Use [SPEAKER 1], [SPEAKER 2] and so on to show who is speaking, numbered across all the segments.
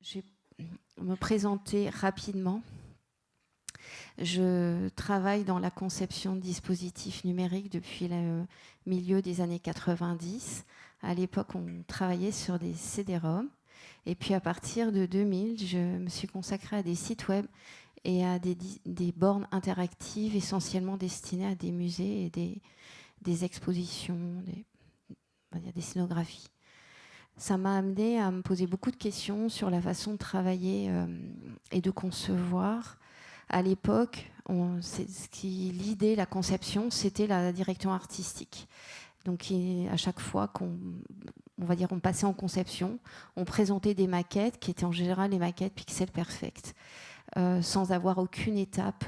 [SPEAKER 1] Je vais me présenter rapidement. Je travaille dans la conception de dispositifs numériques depuis le milieu des années 90. À l'époque, on travaillait sur des CD-ROM. Et puis à partir de 2000, je me suis consacrée à des sites web et à des bornes interactives essentiellement destinées à des musées et des expositions, des scénographies. Ça m'a amené à me poser beaucoup de questions sur la façon de travailler et de concevoir. À l'époque, l'idée, la conception, c'était la direction artistique. Donc à chaque fois on passait en conception, on présentait des maquettes qui étaient en général les maquettes pixel perfect, sans avoir aucune étape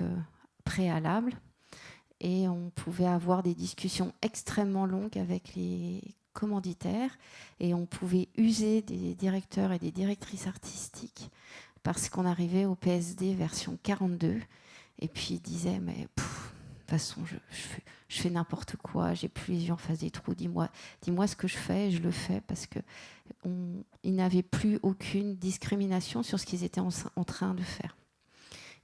[SPEAKER 1] préalable. Et on pouvait avoir des discussions extrêmement longues avec les commanditaires et on pouvait user des directeurs et des directrices artistiques parce qu'on arrivait au PSD version 42 et puis ils disaient mais de toute façon je fais n'importe quoi, j'ai plus les yeux en face des trous, dis-moi ce que je fais et je le fais parce qu'ils n'avaient plus aucune discrimination sur ce qu'ils étaient en train de faire.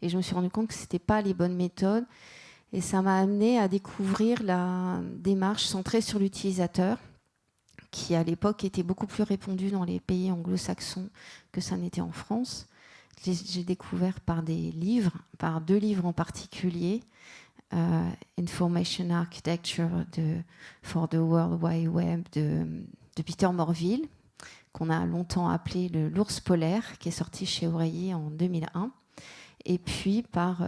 [SPEAKER 1] Et je me suis rendu compte que ce n'était pas les bonnes méthodes. Et ça m'a amené à découvrir la démarche centrée sur l'utilisateur, qui à l'époque était beaucoup plus répandue dans les pays anglo-saxons que ça n'était en France. J'ai découvert par des livres, par 2 livres en particulier, Information Architecture for the World Wide Web de Peter Morville, qu'on a longtemps appelé l'ours polaire, qui est sorti chez Oreiller en 2001. Et puis par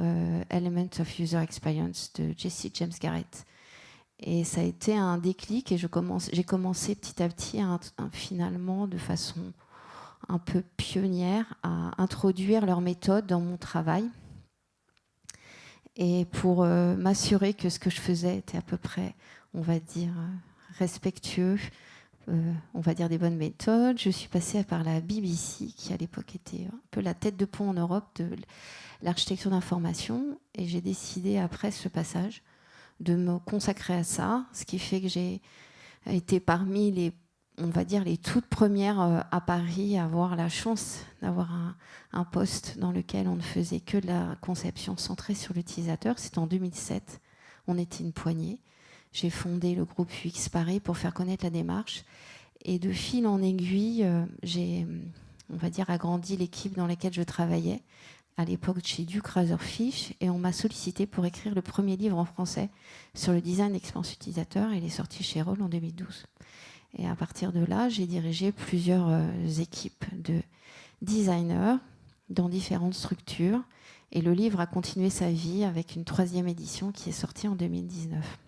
[SPEAKER 1] Element of User Experience de Jesse James Garrett. Et ça a été un déclic et j'ai commencé petit à petit, finalement, de façon un peu pionnière, à introduire leur méthode dans mon travail. Et pour m'assurer que ce que je faisais était à peu près, on va dire, respectueux, on va dire des bonnes méthodes, je suis passée par la BBC, qui à l'époque était un peu la tête de pont en Europe de l'architecture d'information, et j'ai décidé après ce passage de me consacrer à ça, ce qui fait que j'ai été parmi les toutes premières à Paris à avoir la chance d'avoir un poste dans lequel on ne faisait que de la conception centrée sur l'utilisateur. C'était en 2007, on était une poignée. J'ai fondé le groupe UX Paris pour faire connaître la démarche. Et de fil en aiguille, j'ai, on va dire, agrandi l'équipe dans laquelle je travaillais. À l'époque, chez Duke Razorfish. Et on m'a sollicité pour écrire le premier livre en français sur le design d'expérience utilisateur. Il est sorti chez Roll en 2012. Et à partir de là, j'ai dirigé plusieurs équipes de designers dans différentes structures. Et le livre a continué sa vie avec une 3e édition qui est sortie en 2019.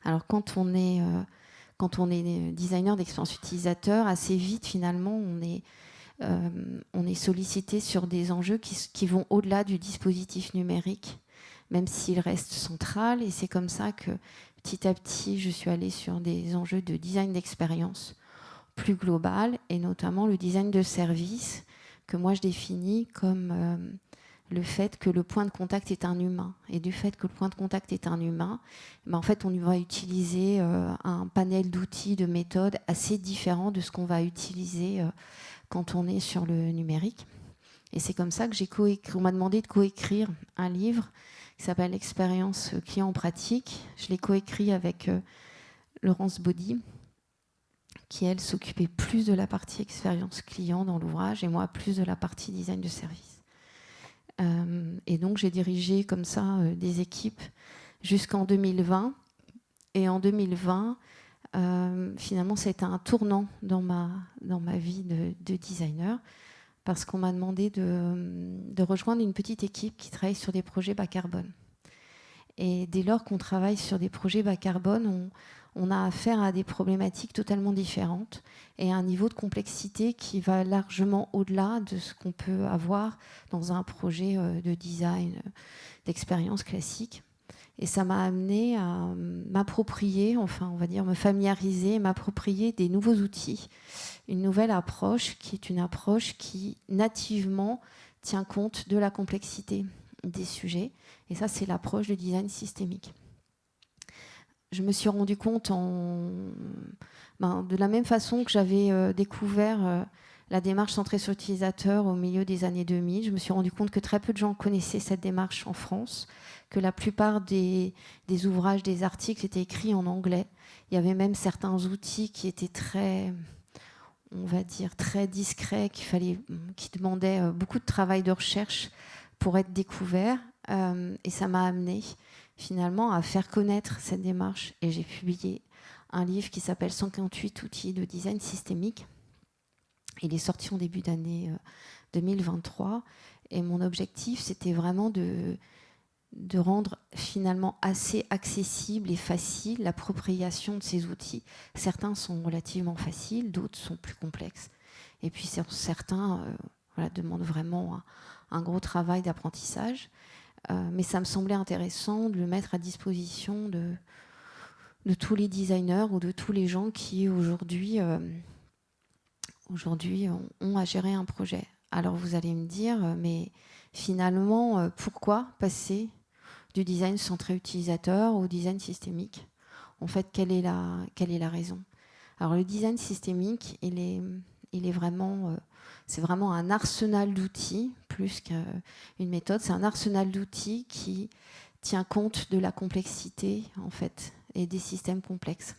[SPEAKER 1] Alors quand on est designer d'expérience utilisateur, assez vite finalement on est sollicité sur des enjeux qui vont au-delà du dispositif numérique, même s'il reste central. Et c'est comme ça que petit à petit je suis allée sur des enjeux de design d'expérience plus global, et notamment le design de service que moi je définis comme le fait que le point de contact est un humain. Et du fait que le point de contact est un humain, en fait, on va utiliser un panel d'outils, de méthodes assez différents de ce qu'on va utiliser quand on est sur le numérique. Et c'est comme ça que on m'a demandé de coécrire un livre qui s'appelle Expérience client en pratique. Je l'ai coécrit avec Laurence Baudy, qui, elle, s'occupait plus de la partie expérience client dans l'ouvrage, et moi, plus de la partie design de service. Et donc j'ai dirigé comme ça des équipes jusqu'en 2020. Et en 2020, finalement, c'était un tournant dans ma vie de designer, parce qu'on m'a demandé de rejoindre une petite équipe qui travaille sur des projets bas carbone. Et dès lors qu'on travaille sur des projets bas carbone, on a affaire à des problématiques totalement différentes et à un niveau de complexité qui va largement au-delà de ce qu'on peut avoir dans un projet de design, d'expérience classique. Et ça m'a amené à m'approprier, enfin on va dire me familiariser, m'approprier des nouveaux outils, une nouvelle approche qui est une approche qui nativement tient compte de la complexité des sujets. Et ça, c'est l'approche de design systémique. Je me suis rendu compte de la même façon que j'avais découvert la démarche centrée sur l'utilisateur au milieu des années 2000. Je me suis rendu compte que très peu de gens connaissaient cette démarche en France, que la plupart des ouvrages, des articles étaient écrits en anglais. Il y avait même certains outils qui étaient très, on va dire, très discrets, qui demandaient beaucoup de travail de recherche pour être découverts. Et ça m'a amené finalement à faire connaître cette démarche. Et j'ai publié un livre qui s'appelle 158 outils de design systémique. Il est sorti en début d'année 2023. Et mon objectif, c'était vraiment de rendre finalement assez accessible et facile l'appropriation de ces outils. Certains sont relativement faciles, d'autres sont plus complexes. Et puis certains demandent vraiment un gros travail d'apprentissage. Mais ça me semblait intéressant de le mettre à disposition de tous les designers ou de tous les gens qui aujourd'hui ont à gérer un projet. Alors vous allez me dire, mais finalement, pourquoi passer du design centré utilisateur au design systémique? En fait, quelle est la raison? Alors le design systémique, il est vraiment, c'est vraiment un arsenal d'outils, plus qu'une méthode. C'est un arsenal d'outils qui tient compte de la complexité, en fait, et des systèmes complexes.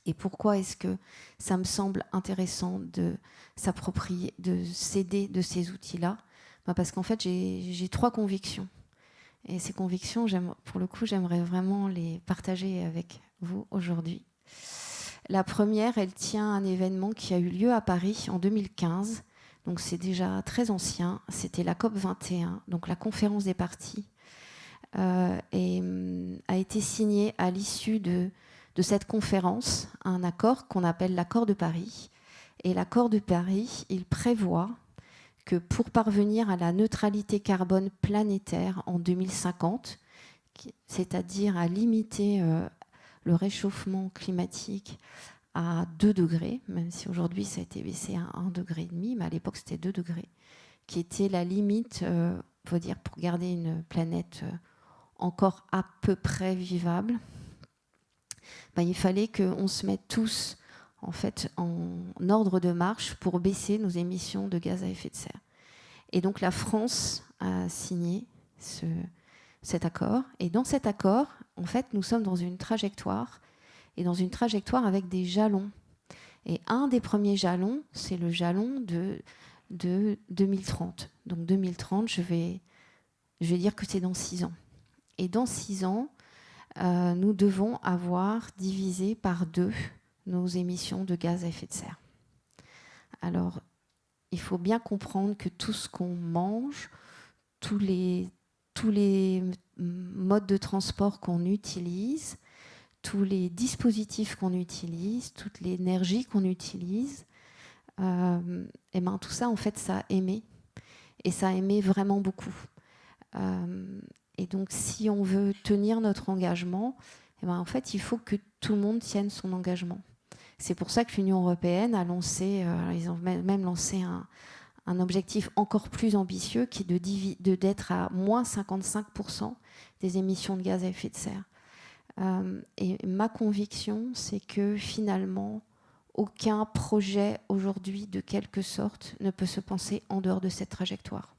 [SPEAKER 1] Et pourquoi est-ce que ça me semble intéressant de s'approprier, de s'aider de ces outils-là? Parce qu'en fait, j'ai 3 convictions. Et ces convictions, pour le coup, j'aimerais vraiment les partager avec vous aujourd'hui. La première, elle tient à un événement qui a eu lieu à Paris en 2015. Donc c'est déjà très ancien. C'était la COP 21, donc la conférence des parties, et a été signée à l'issue de cette conférence un accord qu'on appelle l'accord de Paris. Et l'accord de Paris, il prévoit que pour parvenir à la neutralité carbone planétaire en 2050, c'est-à-dire à limiter le réchauffement climatique à 2 degrés, même si aujourd'hui ça a été baissé à 1,5 degré, mais à l'époque c'était 2 degrés, qui était la limite, faut dire, pour garder une planète encore à peu près vivable. Il fallait qu'on se mette tous en fait en ordre de marche pour baisser nos émissions de gaz à effet de serre. Et donc la France a signé cet accord. Et dans cet accord, en fait, nous sommes dans une trajectoire, et dans une trajectoire avec des jalons. Et un des premiers jalons, c'est le jalon de 2030. Donc 2030, je vais dire que c'est dans 6 ans. Et dans 6 ans, nous devons avoir divisé par 2 nos émissions de gaz à effet de serre. Alors, il faut bien comprendre que tout ce qu'on mange, tous les modes de transport qu'on utilise, tous les dispositifs qu'on utilise, toute l'énergie qu'on utilise, tout ça, en fait, ça émet. Et ça émet vraiment beaucoup. Et donc, si on veut tenir notre engagement, en fait, il faut que tout le monde tienne son engagement. C'est pour ça que l'Union européenne a lancé, ils ont même lancé un objectif encore plus ambitieux qui est d'être à moins 55% des émissions de gaz à effet de serre. Et ma conviction, c'est que finalement, aucun projet aujourd'hui, de quelque sorte, ne peut se penser en dehors de cette trajectoire.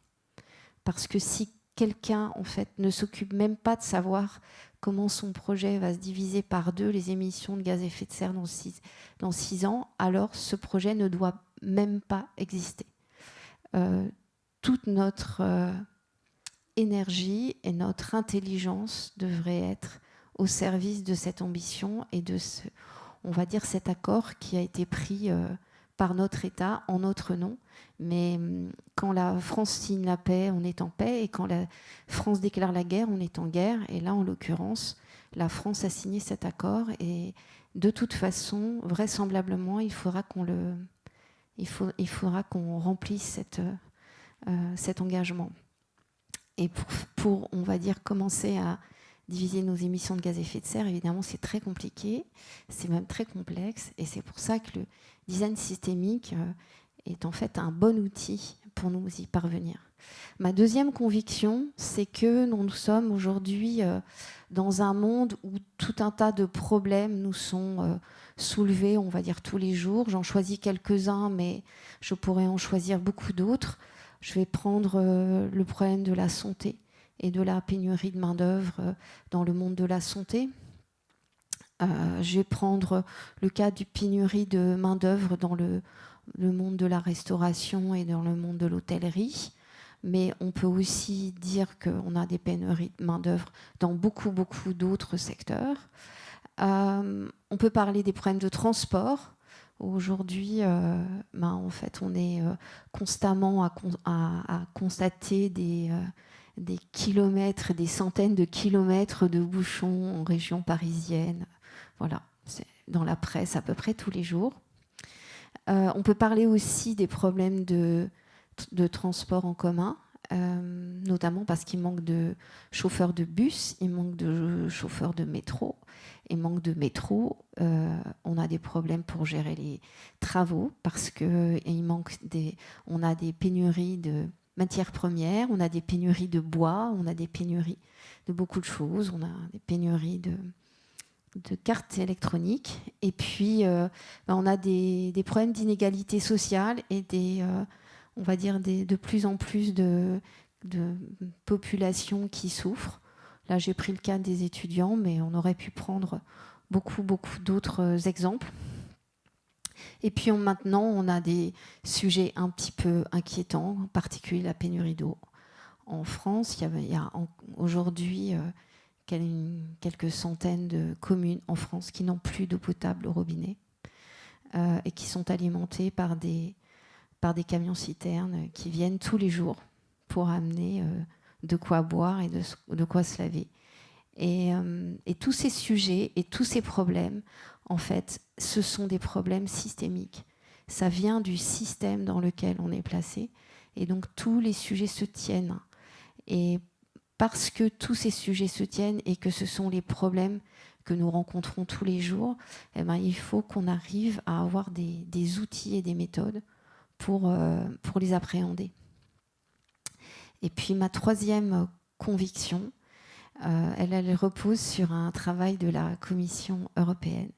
[SPEAKER 1] Parce que si quelqu'un, en fait, ne s'occupe même pas de savoir comment son projet va se diviser par 2 les émissions de gaz à effet de serre dans 6 ans, alors ce projet ne doit même pas exister. Toute notre énergie et notre intelligence devraient être au service de cette ambition et de on va dire, cet accord qui a été pris par notre État en notre nom. Mais quand la France signe la paix, on est en paix, et quand la France déclare la guerre, on est en guerre. Et là, en l'occurrence, la France a signé cet accord, et de toute façon, vraisemblablement, il faudra qu'on remplisse cet engagement. Et pour, on va dire, commencer à diviser nos émissions de gaz à effet de serre, évidemment, c'est très compliqué, c'est même très complexe, et c'est pour ça que le design systémique est en fait un bon outil pour nous y parvenir. Ma deuxième conviction, c'est que nous sommes aujourd'hui dans un monde où tout un tas de problèmes nous sont soulevés, on va dire, tous les jours. J'en choisis quelques-uns, mais je pourrais en choisir beaucoup d'autres. Je vais prendre le problème de la santé et de la pénurie de main-d'œuvre dans le monde de la santé. Je vais prendre le cas du pénurie de main-d'œuvre dans le monde de la restauration et dans le monde de l'hôtellerie. Mais on peut aussi dire qu'on a des pénuries de main-d'œuvre dans beaucoup d'autres secteurs. On peut parler des problèmes de transport. Aujourd'hui, en fait, on est constamment à constater des kilomètres, des centaines de kilomètres de bouchons en région parisienne. Voilà, c'est dans la presse à peu près tous les jours. On peut parler aussi des problèmes de transport en commun, notamment parce qu'il manque de chauffeurs de bus, il manque de chauffeurs de métro. Et manque de métro, on a des problèmes pour gérer les travaux parce on a des pénuries de matières premières, on a des pénuries de bois, on a des pénuries de beaucoup de choses, on a des pénuries de cartes électroniques, et puis on a des problèmes d'inégalité sociale et on va dire de plus en plus de populations qui souffrent. Là, j'ai pris le cas des étudiants, mais on aurait pu prendre beaucoup d'autres exemples. Et puis maintenant, on a des sujets un petit peu inquiétants, en particulier la pénurie d'eau. En France, il y a aujourd'hui quelques centaines de communes en France qui n'ont plus d'eau potable au robinet et qui sont alimentées par des camions-citernes qui viennent tous les jours pour amener de quoi boire et de quoi se laver. Et tous ces sujets et tous ces problèmes, en fait, ce sont des problèmes systémiques. Ça vient du système dans lequel on est placé. Et donc, tous les sujets se tiennent. Et parce que tous ces sujets se tiennent et que ce sont les problèmes que nous rencontrons tous les jours, il faut qu'on arrive à avoir des outils et des méthodes pour les appréhender. Et puis, ma troisième conviction, elle repose sur un travail de la Commission européenne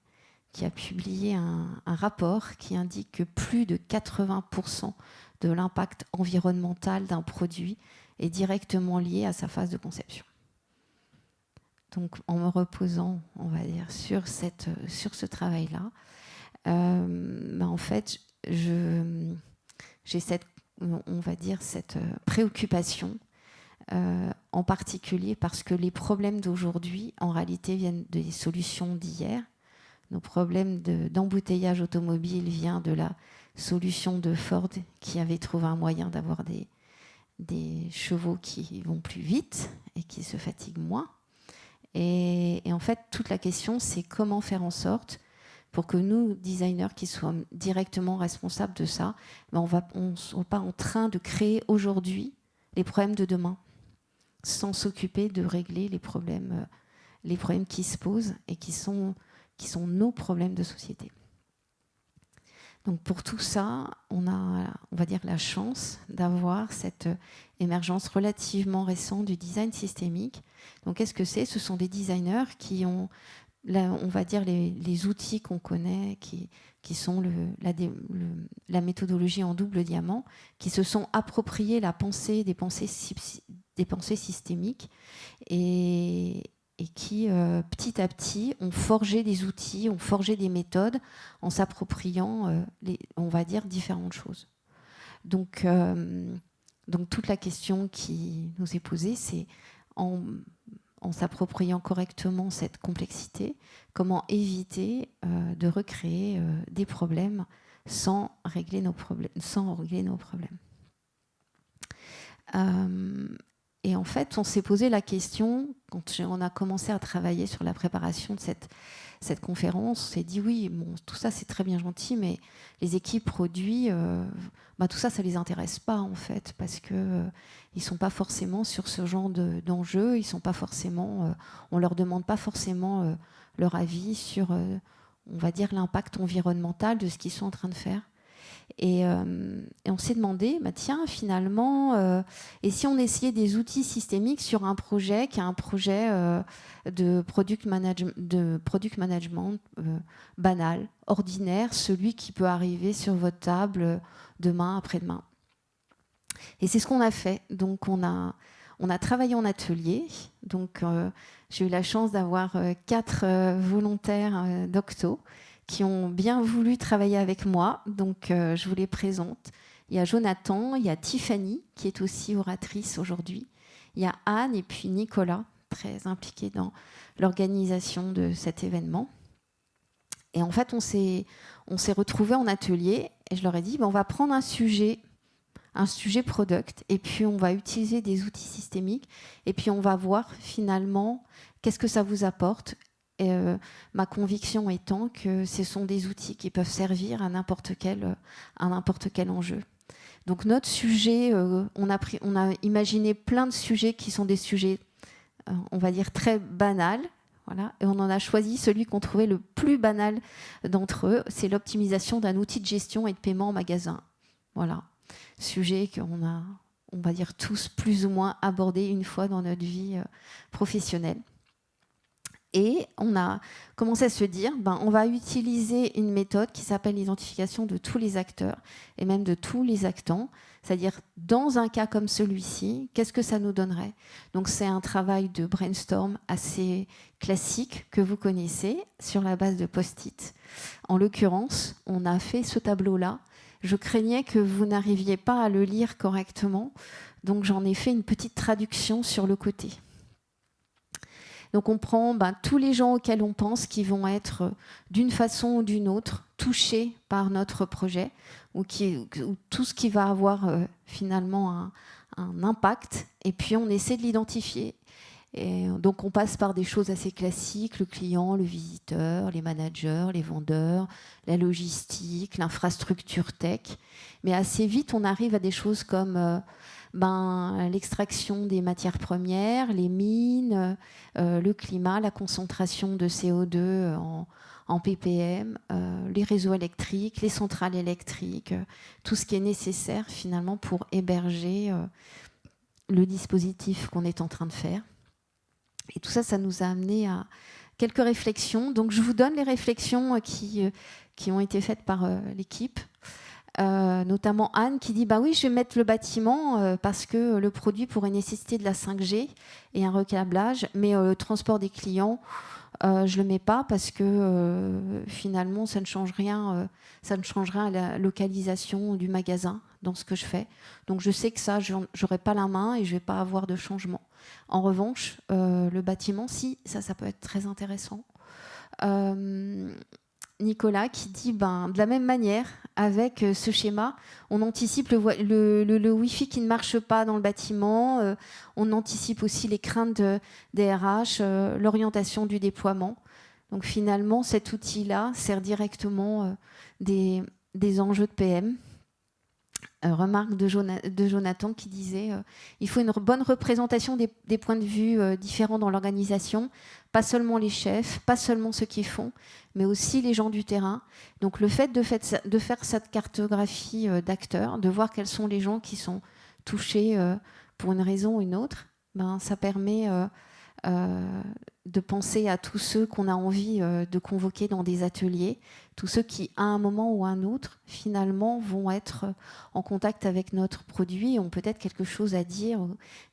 [SPEAKER 1] qui a publié un rapport qui indique que plus de 80% de l'impact environnemental d'un produit est directement lié à sa phase de conception. Donc, en me reposant, on va dire, sur ce travail-là, en fait, j'ai cette préoccupation, en particulier parce que les problèmes d'aujourd'hui, en réalité, viennent des solutions d'hier. Nos problèmes d'embouteillage automobile viennent de la solution de Ford qui avait trouvé un moyen d'avoir des chevaux qui vont plus vite et qui se fatiguent moins. Et en fait, toute la question, c'est comment faire en sorte pour que nous, designers, qui sommes directement responsables de ça, on ne soit pas en train de créer aujourd'hui les problèmes de demain, sans s'occuper de régler les problèmes qui se posent et qui sont nos problèmes de société. Donc pour tout ça, on a, on va dire, la chance d'avoir cette émergence relativement récente du design systémique. Donc qu'est-ce que c'est ? Ce sont des designers qui ont, on va dire, les outils qu'on connaît, qui sont la méthodologie en double diamant, qui se sont appropriés des pensées systémiques et qui, petit à petit, ont forgé des outils, ont forgé des méthodes en s'appropriant, on va dire, différentes choses. Donc toute la question qui nous est posée, c'est en s'appropriant correctement cette complexité, comment éviter de recréer des problèmes sans régler nos problèmes. Et en fait, on s'est posé la question, quand on a commencé à travailler sur la préparation de cette conférence, on s'est dit oui, bon, tout ça c'est très bien gentil, mais les équipes produits, tout ça, ça les intéresse pas en fait, parce que ils sont pas forcément sur ce genre d'enjeux, ils sont pas forcément, on leur demande pas forcément leur avis sur, on va dire, l'impact environnemental de ce qu'ils sont en train de faire. Et on s'est demandé, bah tiens, finalement, et si on essayait des outils systémiques sur un projet qui est un projet de product management banal, ordinaire, celui qui peut arriver sur votre table demain, après-demain. Et c'est ce qu'on a fait. Donc on a travaillé en atelier. Donc j'ai eu la chance d'avoir 4 volontaires d'Octo qui ont bien voulu travailler avec moi. Donc je vous les présente. Il y a Jonathan, il y a Tiffany qui est aussi oratrice aujourd'hui. Il y a Anne et puis Nicolas, très impliqués dans l'organisation de cet événement. Et en fait, on s'est retrouvés en atelier et je leur ai dit, on va prendre un sujet product, et puis on va utiliser des outils systémiques, et puis on va voir finalement qu'est-ce que ça vous apporte. Et, ma conviction étant que ce sont des outils qui peuvent servir à n'importe quel enjeu. Donc notre sujet, on a imaginé plein de sujets qui sont des sujets, on va dire, très banals. Voilà, et on en a choisi celui qu'on trouvait le plus banal d'entre eux, c'est l'optimisation d'un outil de gestion et de paiement en magasin. Voilà. Sujet qu'on a, on va dire, tous plus ou moins abordé une fois dans notre vie professionnelle. Et on a commencé à se dire, on va utiliser une méthode qui s'appelle l'identification de tous les acteurs et même de tous les actants. C'est-à-dire, dans un cas comme celui-ci, qu'est-ce que ça nous donnerait? Donc, c'est un travail de brainstorm assez classique que vous connaissez sur la base de post-it. En l'occurrence, on a fait ce tableau-là. Je craignais que vous n'arriviez pas à le lire correctement, donc j'en ai fait une petite traduction sur le côté. Donc on prend tous les gens auxquels on pense qui vont être d'une façon ou d'une autre touchés par notre projet, ou tout ce qui va avoir finalement un impact, et puis on essaie de l'identifier. Et donc on passe par des choses assez classiques, le client, le visiteur, les managers, les vendeurs, la logistique, l'infrastructure tech. Mais assez vite, on arrive à des choses comme l'extraction des matières premières, les mines, le climat, la concentration de CO2 en ppm, les réseaux électriques, les centrales électriques, tout ce qui est nécessaire finalement pour héberger le dispositif qu'on est en train de faire. Et tout ça, ça nous a amené à quelques réflexions. Donc, je vous donne les réflexions qui ont été faites par l'équipe. Notamment Anne qui dit oui, je vais mettre le bâtiment parce que le produit pourrait nécessiter de la 5G et un recablage, mais le transport des clients, je le mets pas parce que finalement, ça ne change rien à la localisation du magasin dans ce que je fais. Donc, je sais que ça, j'aurai pas la main et je vais pas avoir de changement. En revanche, le bâtiment, si, ça peut être très intéressant. Nicolas qui dit, de la même manière, avec ce schéma, on anticipe le Wi-Fi qui ne marche pas dans le bâtiment, on anticipe aussi les craintes des RH, l'orientation du déploiement. Donc finalement, cet outil-là sert directement des enjeux de PM. Remarque de Jonathan qui disait il faut une bonne représentation des points de vue différents dans l'organisation, pas seulement les chefs, pas seulement ceux qui font, mais aussi les gens du terrain. Donc le fait de faire cette cartographie d'acteurs, de voir quels sont les gens qui sont touchés pour une raison ou une autre, ça permet de penser à tous ceux qu'on a envie de convoquer dans des ateliers, tous ceux qui, à un moment ou un autre, finalement, vont être en contact avec notre produit, ont peut-être quelque chose à dire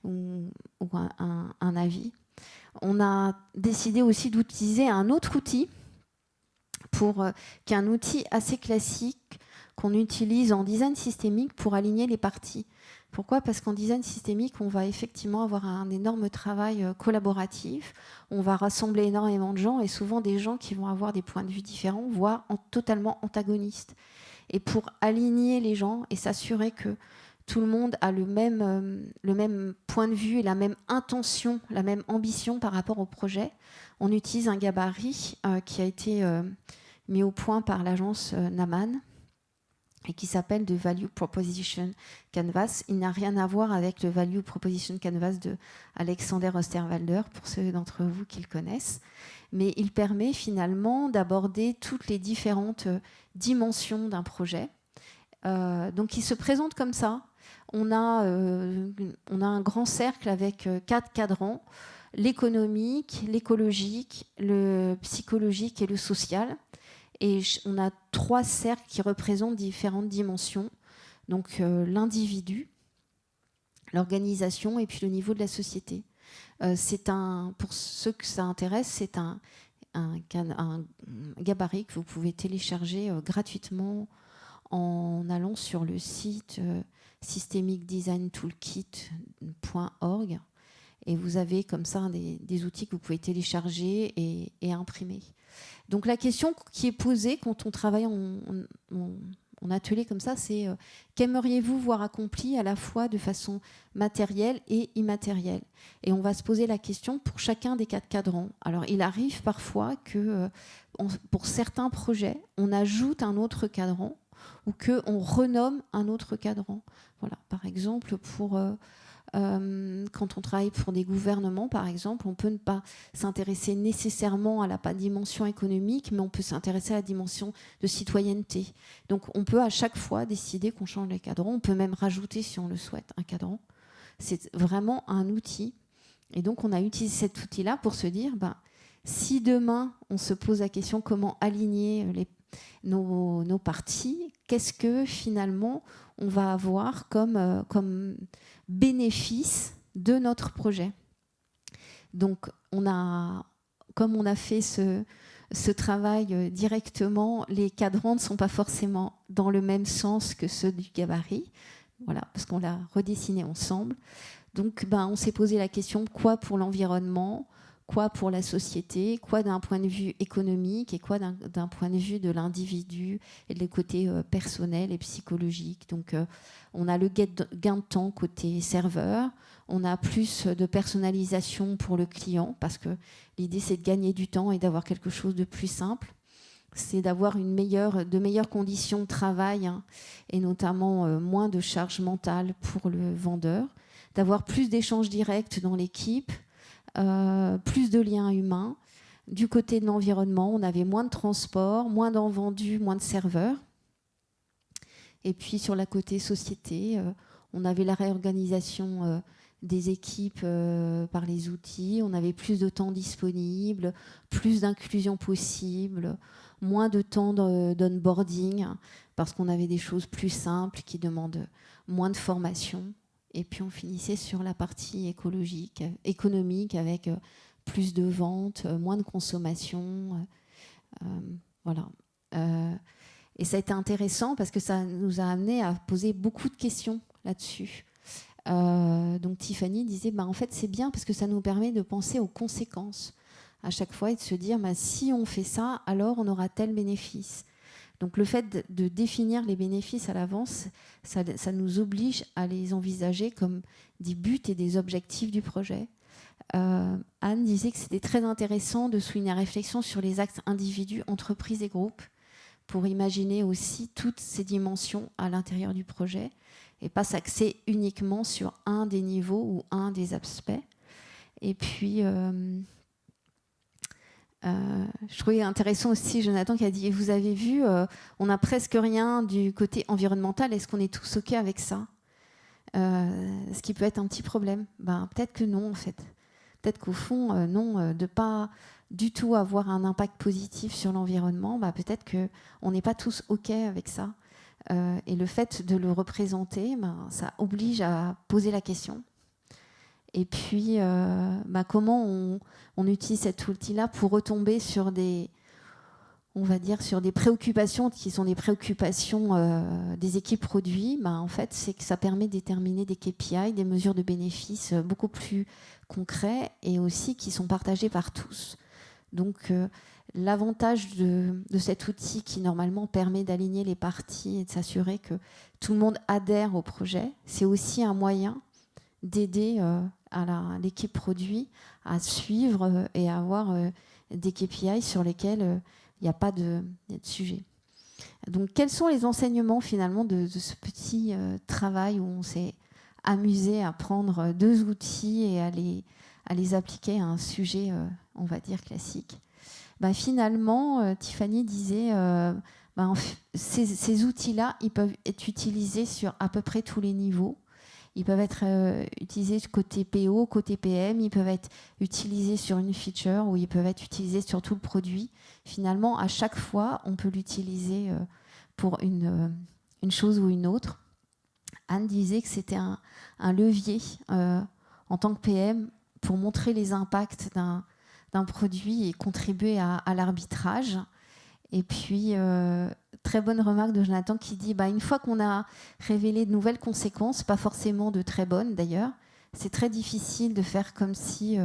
[SPEAKER 1] ou un avis. On a décidé aussi d'utiliser un autre outil, qui est un outil assez classique qu'on utilise en design systémique pour aligner les parties. Pourquoi ? Parce qu'en design systémique, on va effectivement avoir un énorme travail collaboratif. On va rassembler énormément de gens et souvent des gens qui vont avoir des points de vue différents, voire totalement antagonistes. Et pour aligner les gens et s'assurer que tout le monde a le même point de vue et la même intention, la même ambition par rapport au projet, on utilise un gabarit qui a été mis au point par l'agence Naman, et qui s'appelle The Value Proposition Canvas. Il n'a rien à voir avec le Value Proposition Canvas de Alexander Osterwalder, pour ceux d'entre vous qui le connaissent. Mais il permet finalement d'aborder toutes les différentes dimensions d'un projet Donc il se présente comme ça. On a un grand cercle avec 4 cadrans, l'économique, l'écologique, le psychologique et le social. Et on a 3 cercles qui représentent différentes dimensions. Donc l'individu, l'organisation et puis le niveau de la société. Pour ceux que ça intéresse, c'est un gabarit que vous pouvez télécharger gratuitement en allant sur le site systemicdesigntoolkit.org, et vous avez comme ça des outils que vous pouvez télécharger et imprimer. Donc la question qui est posée quand on travaille en atelier comme ça, c'est qu'aimeriez-vous voir accompli à la fois de façon matérielle et immatérielle? Et on va se poser la question pour chacun des 4 cadrans. Alors il arrive parfois que pour certains projets, on ajoute un autre cadran ou qu'on renomme un autre cadran. Voilà. Par exemple, quand on travaille pour des gouvernements, par exemple, on peut ne pas s'intéresser nécessairement à la dimension économique, mais on peut s'intéresser à la dimension de citoyenneté. Donc on peut à chaque fois décider qu'on change les cadrans. On peut même rajouter, si on le souhaite, un cadran. C'est vraiment un outil. Et donc on a utilisé cet outil-là pour se dire, si demain on se pose la question comment aligner nos parties, qu'est-ce que finalement on va avoir comme bénéfice de notre projet. Donc comme on a fait ce travail directement, les cadrans ne sont pas forcément dans le même sens que ceux du gabarit, voilà, parce qu'on l'a redessiné ensemble. Donc on s'est posé la question, quoi pour l'environnement, quoi pour la société, quoi d'un point de vue économique et quoi d'un point de vue de l'individu et le côté personnel et psychologique. Donc on a le gain de temps côté serveur, on a plus de personnalisation pour le client parce que l'idée c'est de gagner du temps et d'avoir quelque chose de plus simple. C'est d'avoir de meilleures conditions de travail, hein, et notamment moins de charge mentale pour le vendeur, d'avoir plus d'échanges directs dans l'équipe, plus de liens humains. Du côté de l'environnement, on avait moins de transport, moins d'envendus, moins de serveurs. Et puis sur la côté société, on avait la réorganisation des équipes par les outils, on avait plus de temps disponible, plus d'inclusion possible, moins de temps d'onboarding, parce qu'on avait des choses plus simples qui demandent moins de formation. Et puis on finissait sur la partie économique avec plus de ventes, moins de consommation. Voilà. Et ça a été intéressant parce que ça nous a amené à poser beaucoup de questions là-dessus. Donc Tiffany disait, en fait c'est bien parce que ça nous permet de penser aux conséquences à chaque fois et de se dire, si on fait ça, alors on aura tel bénéfice. Donc le fait de définir les bénéfices à l'avance, ça nous oblige à les envisager comme des buts et des objectifs du projet. Anne disait que c'était très intéressant de souligner la réflexion sur les axes individus, entreprises et groupes pour imaginer aussi toutes ces dimensions à l'intérieur du projet et pas s'axer uniquement sur un des niveaux ou un des aspects. Et puis... je trouvais intéressant aussi Jonathan qui a dit, vous avez vu, on n'a presque rien du côté environnemental, est-ce qu'on est tous OK avec ça, ce qui peut être un petit problème. Peut-être que non en fait, peut-être qu'au fond non, de pas du tout avoir un impact positif sur l'environnement, peut-être qu'on n'est pas tous OK avec ça, et le fait de le représenter, ça oblige à poser la question. Et puis, comment on utilise cet outil-là pour retomber sur des préoccupations qui sont des préoccupations des équipes produits. En fait, c'est que ça permet de déterminer des KPI, des mesures de bénéfices beaucoup plus concrets et aussi qui sont partagés par tous. Donc, l'avantage de cet outil qui, normalement, permet d'aligner les parties et de s'assurer que tout le monde adhère au projet, c'est aussi un moyen d'aider à l'équipe produit à suivre et à avoir des KPI sur lesquels il n'y a pas de sujet. Donc, quels sont les enseignements finalement de ce petit travail où on s'est amusé à prendre 2 outils et à les appliquer à un sujet, on va dire, classique. Finalement, Tiffany disait, Ces outils-là, ils peuvent être utilisés sur à peu près tous les niveaux. Ils peuvent être utilisés côté PO, côté PM, ils peuvent être utilisés sur une feature ou ils peuvent être utilisés sur tout le produit. Finalement, à chaque fois, on peut l'utiliser pour une chose ou une autre. Anne disait que c'était un levier en tant que PM pour montrer les impacts d'un produit et contribuer à l'arbitrage. Et puis, très bonne remarque de Jonathan qui dit une fois qu'on a révélé de nouvelles conséquences, pas forcément de très bonnes d'ailleurs, c'est très difficile de faire comme si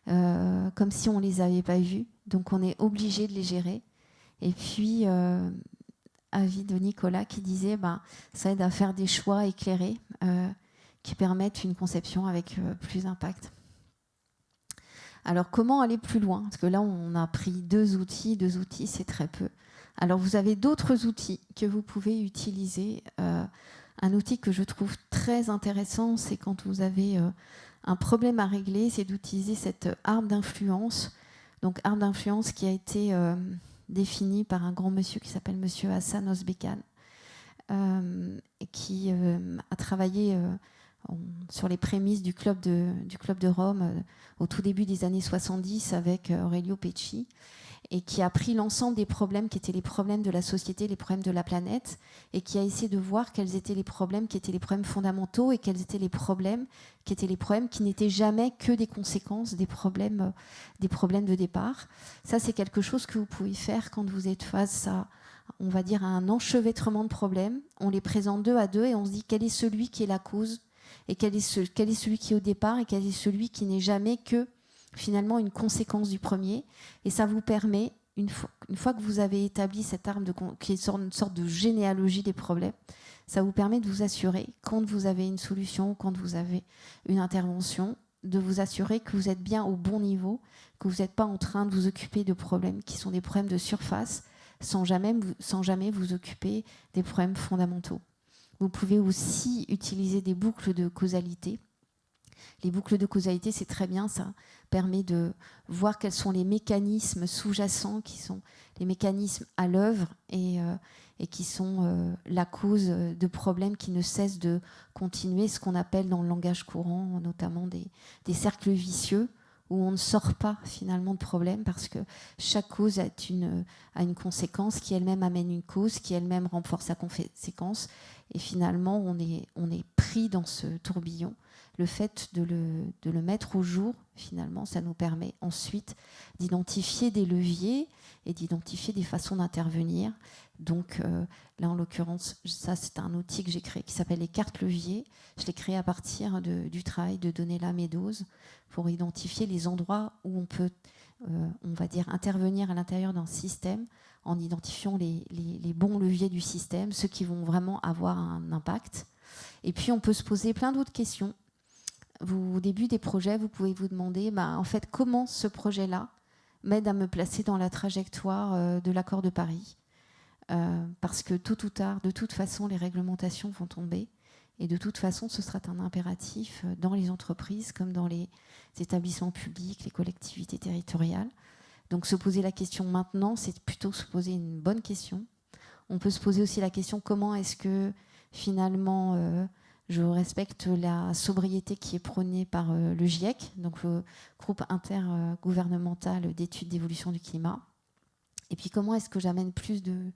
[SPEAKER 1] on ne les avait pas vues. Donc, on est obligé de les gérer. Et puis, avis de Nicolas qui disait ça aide à faire des choix éclairés qui permettent une conception avec plus d'impact. Alors, comment aller plus loin? Parce que là, on a pris deux outils, c'est très peu. Alors, vous avez d'autres outils que vous pouvez utiliser. Un outil que je trouve très intéressant, c'est quand vous avez un problème à régler, c'est d'utiliser cette arbre d'influence. Donc, arbre d'influence qui a été définie par un grand monsieur qui s'appelle monsieur Hassan Özbekan, qui a travaillé sur les prémices du club de Rome au tout début des années 70 avec Aurelio Pecci, et qui a pris l'ensemble des problèmes qui étaient les problèmes de la société, les problèmes de la planète, et qui a essayé de voir quels étaient les problèmes qui étaient les problèmes fondamentaux et quels étaient les problèmes qui n'étaient jamais que des conséquences des problèmes de départ. Ça, c'est quelque chose que vous pouvez faire quand vous êtes face à, on va dire, à un enchevêtrement de problèmes. On les présente deux à deux et on se dit quel est celui qui est la cause et quel est celui qui est au départ et quel est celui qui n'est jamais que finalement une conséquence du premier. Et ça vous permet, une fois que vous avez établi cette arme qui est une sorte de généalogie des problèmes, ça vous permet de vous assurer, quand vous avez une solution, quand vous avez une intervention, de vous assurer que vous êtes bien au bon niveau, que vous n'êtes pas en train de vous occuper de problèmes qui sont des problèmes de surface, sans jamais vous occuper des problèmes fondamentaux. Vous pouvez aussi utiliser des boucles de causalité. Les boucles de causalité, c'est très bien, ça permet de voir quels sont les mécanismes sous-jacents, qui sont les mécanismes à l'œuvre et qui sont la cause de problèmes qui ne cessent de continuer, ce qu'on appelle dans le langage courant, notamment des cercles vicieux, où on ne sort pas finalement de problème parce que chaque cause a une conséquence qui elle-même amène une cause, qui elle-même renforce sa conséquence. Et finalement, on est pris dans ce tourbillon. Le fait de le mettre au jour, finalement, ça nous permet ensuite d'identifier des leviers et d'identifier des façons d'intervenir. Donc là, en l'occurrence, ça, c'est un outil que j'ai créé qui s'appelle les cartes leviers. Je l'ai créé à partir du travail de Donella Meadows pour identifier les endroits où on peut, on va dire, intervenir à l'intérieur d'un système en identifiant les bons leviers du système, ceux qui vont vraiment avoir un impact. Et puis, on peut se poser plein d'autres questions. Au début des projets, vous pouvez vous demander, en fait, comment ce projet-là m'aide à me placer dans la trajectoire de l'accord de Paris. Parce que tôt ou tard, de toute façon, les réglementations vont tomber. Et de toute façon, ce sera un impératif dans les entreprises comme dans les établissements publics, les collectivités territoriales. Donc se poser la question maintenant, c'est plutôt se poser une bonne question. On peut se poser aussi la question, comment est-ce que finalement je respecte la sobriété qui est prônée par le GIEC, donc le groupe intergouvernemental d'études d'évolution du climat. Et puis comment est-ce que j'amène plus de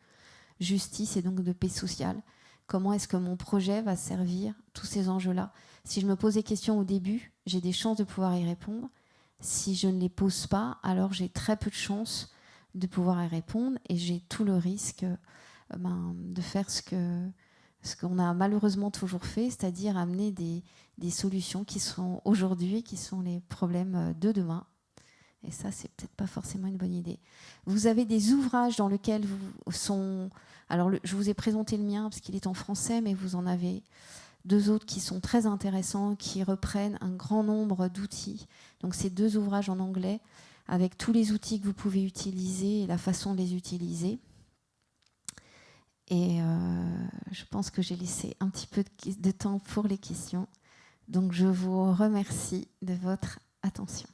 [SPEAKER 1] justice et donc de paix sociale? Comment est-ce que mon projet va servir tous ces enjeux-là? Si je me pose des questions au début, j'ai des chances de pouvoir y répondre. Si je ne les pose pas, alors j'ai très peu de chances de pouvoir y répondre et j'ai tout le risque de faire ce qu'on a malheureusement toujours fait, c'est-à-dire amener des solutions qui sont aujourd'hui, qui sont les problèmes de demain. Et ça, c'est peut-être pas forcément une bonne idée. Vous avez des ouvrages dans lesquels alors, je vous ai présenté le mien parce qu'il est en français, mais vous en avez deux autres qui sont très intéressants, qui reprennent un grand nombre d'outils. Donc, c'est deux ouvrages en anglais avec tous les outils que vous pouvez utiliser et la façon de les utiliser. Et je pense que j'ai laissé un petit peu de temps pour les questions. Donc, je vous remercie de votre attention.